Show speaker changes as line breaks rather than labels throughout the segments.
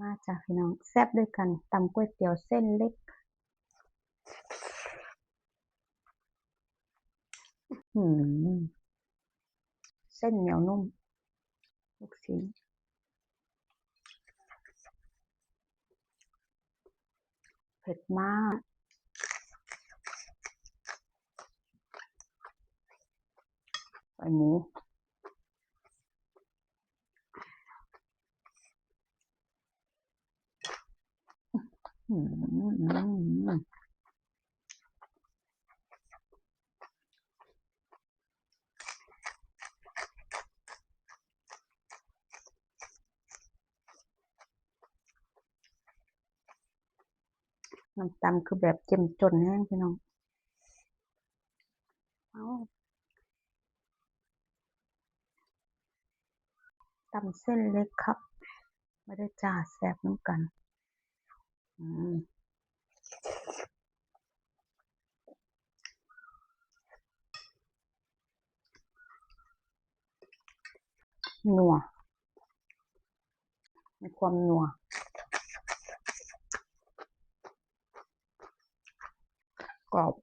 มาจากพี่น้องแซ่บด้วยกันตำก๋วยเตี๋ยวเส้นเล็กเส้นเหนียวนุ่มลูกชิ้นเผ็ดมากใส่หมูน้ำตำคือแบบเจ้มจนแห้งพี่น้องเอาตำเส้นเล็กครับไม่ได้จ่าแซ่บน้ำกันนัวมีความนัวกรอบ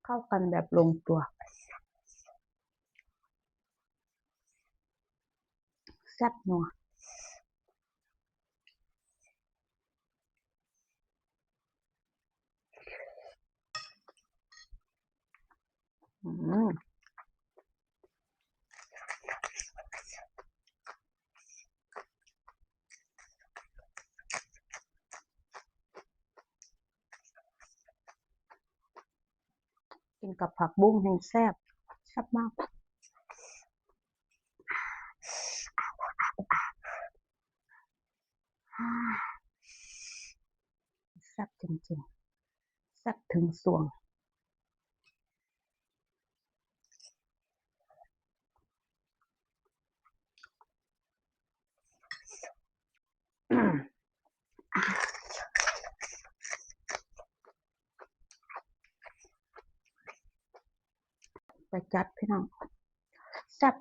เข้ากันแบบลงตัวแซ่บนัวกินกับผักบุ้งแห้งแซ่บแซ่บมากแซ่บจริงๆแซ่บถึงสวงไปจัดพี่น้องแซ่บ